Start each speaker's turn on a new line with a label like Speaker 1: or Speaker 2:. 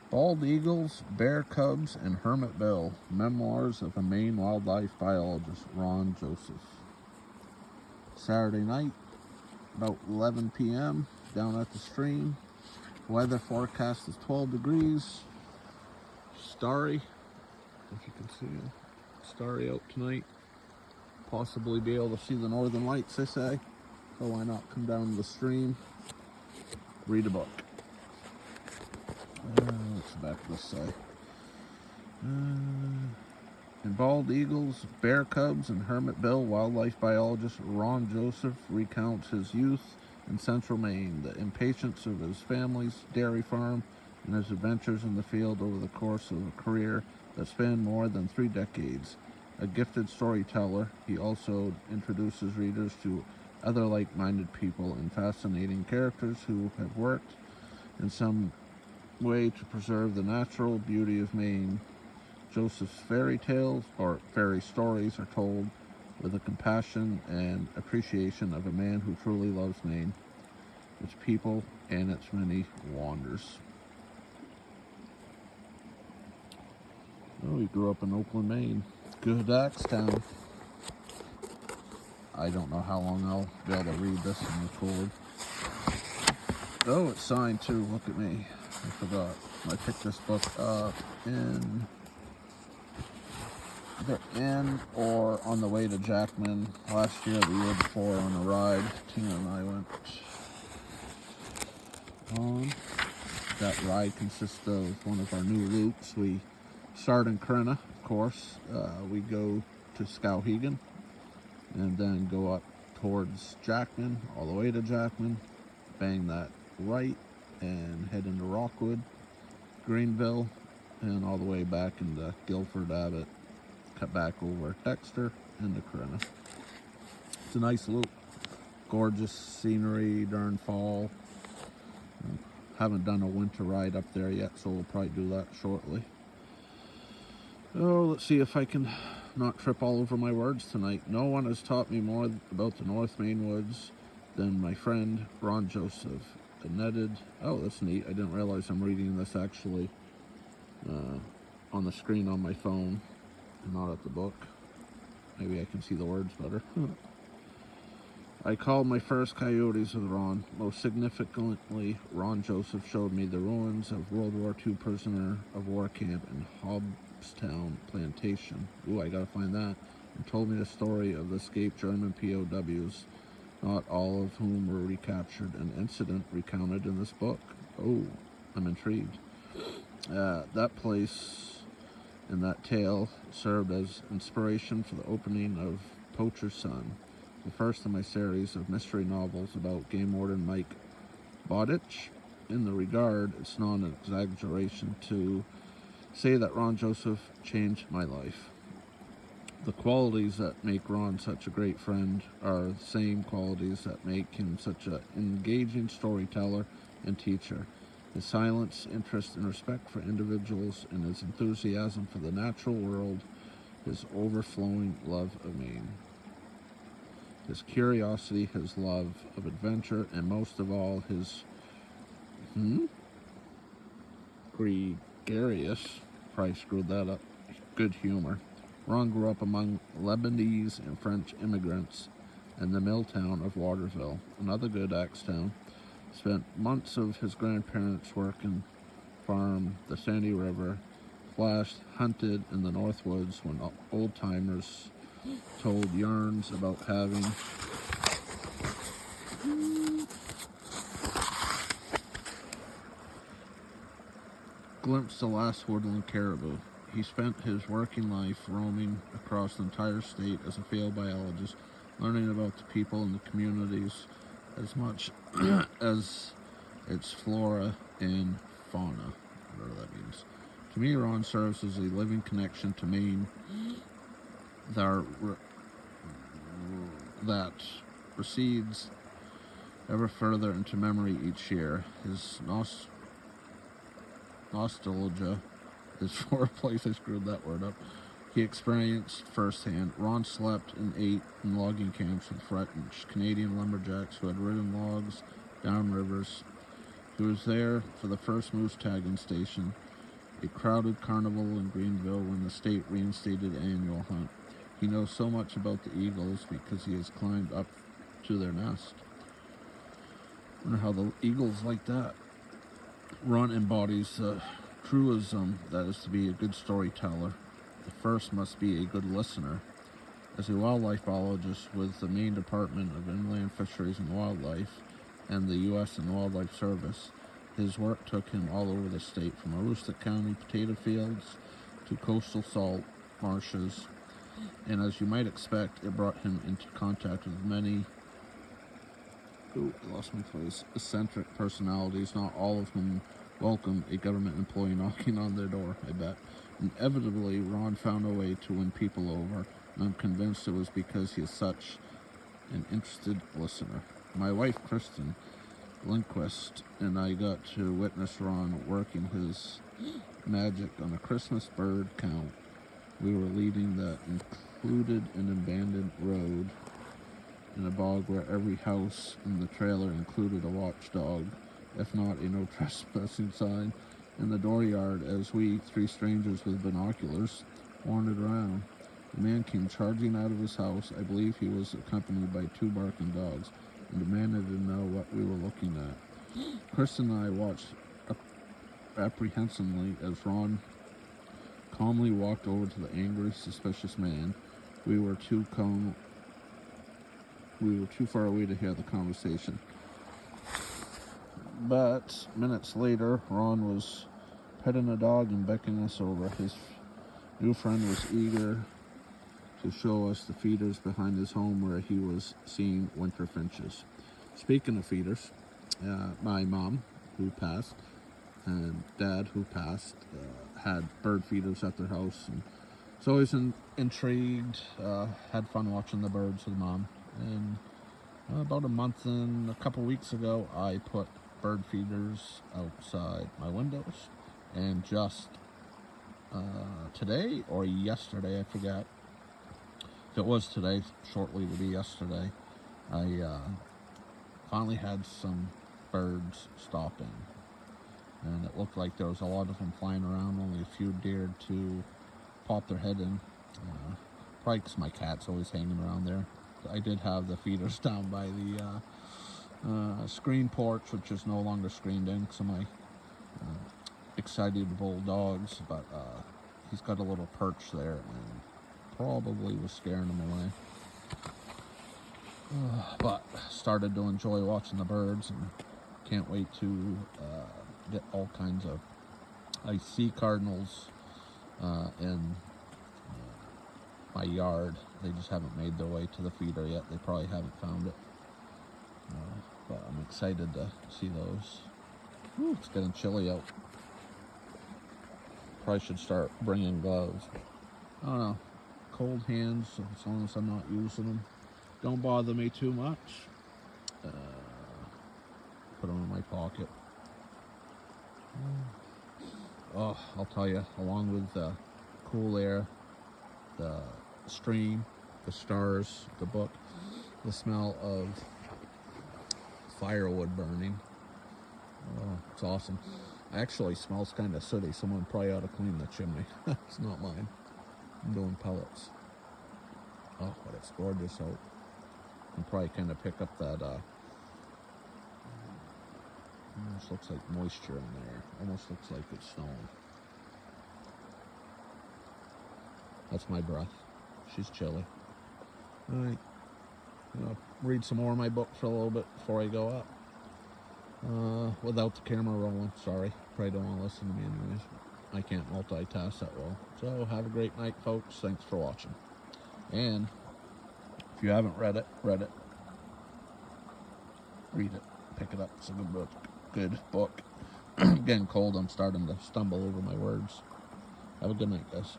Speaker 1: Bald Eagles, Bear Cubs, and Hermit Bill. Memoirs of a Maine wildlife biologist, Ron Joseph. Saturday night, about 11 p.m., down at the stream. Weather forecast is 12 degrees. Starry, if you can see it. Starry out tonight. Possibly be able to see the northern lights, they say. So why not come down to the stream, read a book. What's the back of this say? In Bald Eagles, Bear Cubs, and Hermit Bill, wildlife biologist Ron Joseph recounts his youth in central Maine, the impatience of his family's dairy farm, and his adventures in the field over the course of a career that spanned more than 3 decades. A gifted storyteller, he also introduces readers to other like-minded people and fascinating characters who have worked in some way to preserve the natural beauty of Maine. Joseph's fairy tales, or fairy stories, are told with a compassion and appreciation of a man who truly loves Maine, its people, and its many wonders. Oh, he grew up in Oakland, Maine. Good Axtown. I don't know how long I'll be able to read this and record. Oh, it's signed too. Look at me. I forgot. I picked this book up either in or on the way to Jackman last year, the year before, on a ride. Tina and I went on. That ride consists of one of our new loops. We start in Corinna, of course. We go to Skowhegan and then go up towards Jackman, all the way to Jackman, bang that right and head into Rockwood, Greenville, and all the way back into Guilford, Abbott, cut back over Dexter into Corinna. It's a nice loop. Gorgeous scenery during fall. Haven't done a winter ride up there yet, so we'll probably do that shortly. Oh, let's see if I can not trip all over my words tonight. No one has taught me more about the North Maine woods than my friend Ron Joseph. A netted, oh, that's neat. I didn't realize I'm reading this actually on the screen on my phone and not at the book. Maybe I can see the words better. I called my first coyotes with Ron. Most significantly, Ron Joseph showed me the ruins of World War II prisoner of war camp in Hobbstown Plantation. Ooh, I gotta find that. And told me the story of the escaped German POWs, not all of whom were recaptured, an incident recounted in this book. Oh, I'm intrigued. That place and that tale served as inspiration for the opening of Poacher's Son, the first in my series of mystery novels about game warden Mike Bowditch. In the regard, it's not an exaggeration to say that Ron Joseph changed my life. The qualities that make Ron such a great friend are the same qualities that make him such an engaging storyteller and teacher. His silence, interest, and respect for individuals, and his enthusiasm for the natural world, his overflowing love of Maine. His curiosity, his love of adventure, and most of all, his gregarious, probably screwed that up, good humor. Ron grew up among Lebanese and French immigrants in the mill town of Watersville, another good Axtown. Spent months of his grandparents' working farm, the Sandy River, flashed, hunted in the North Woods when old-timers told yarns about having glimpsed the last woodland caribou. He spent his working life roaming across the entire state as a field biologist, learning about the people and the communities as much as its flora and fauna, whatever that means. To me, Ron serves as a living connection to Maine that recedes ever further into memory each year. His nostalgia is for a place, I screwed that word up, he experienced firsthand. Ron slept and ate in logging camps with French Canadian lumberjacks who had ridden logs down rivers. He was there for the first moose tagging station a crowded carnival in Greenville when the state reinstated annual hunt. He knows so much about the eagles because he has climbed up to their nest. I wonder how the eagles like that. Ron embodies the truism that is to be a good storyteller. The first must be a good listener. As a wildlife biologist with the Maine Department of Inland Fisheries and Wildlife and the U.S. and Wildlife Service, his work took him all over the state, from Aroostook County potato fields to coastal salt marshes, and as you might expect, it brought him into contact with many eccentric personalities, not all of whom welcome a government employee knocking on their door, I bet. Inevitably, Ron found a way to win people over, and I'm convinced it was because he is such an interested listener. My wife, Kristen Lindquist, and I got to witness Ron working his magic on a Christmas bird count. We were leading the included an abandoned road in a bog where every house in the trailer included a watchdog, if not a no trespassing sign, in the dooryard as we, three strangers with binoculars, wandered around. The man came charging out of his house. I believe he was accompanied by two barking dogs, and demanded to know what we were looking at. Kristen and I watched apprehensively as Ron calmly walked over to the angry, suspicious man. We were too far away to hear the conversation. But minutes later, Ron was petting a dog and beckoning us over. His new friend was eager to show us the feeders behind his home where he was seeing winter finches. Speaking of feeders, my mom, who passed, and dad, who passed, had bird feeders at their house, and was always intrigued, had fun watching the birds with mom. And about a month and a couple weeks ago, I put bird feeders outside my windows, and just today or yesterday, I forget. If it was today, shortly to be yesterday, I finally had some birds stopping, and it looked like there was a lot of them flying around. Only a few dared to pop their head in, probably because my cat's always hanging around there. I did have the feeders down by the screen porch, which is no longer screened in because of my excitable dogs, but he's got a little perch there and probably was scaring him away. But started to enjoy watching the birds, and can't wait to get all kinds of. I see cardinals in my yard. They just haven't made their way to the feeder yet. They probably haven't found it. But I'm excited to see those. Ooh, it's getting chilly out. Probably should start bringing gloves. I don't know. Cold hands, as long as I'm not using them, don't bother me too much. Put them in my pocket. Oh, I'll tell you, along with the cool air, the stream, the stars, the book, the smell of firewood burning. Oh, it's awesome. Actually, smells kind of sooty. Someone probably ought to clean the chimney. It's not mine. I'm doing pellets. Oh, but it's gorgeous out. You can probably kind of pick up that, almost looks like moisture in there. Almost looks like it's snowing. That's my breath. She's chilly. Alright. I'll read some more of my book for a little bit before I go up. Without the camera rolling. Sorry. Probably don't want to listen to me anyways. I can't multitask that well. So have a great night, folks. Thanks for watching. And if you haven't read it, read it. Read it. Pick it up. It's a good book. Good book. I'm getting cold. I'm starting to stumble over my words. Have a good night, guys.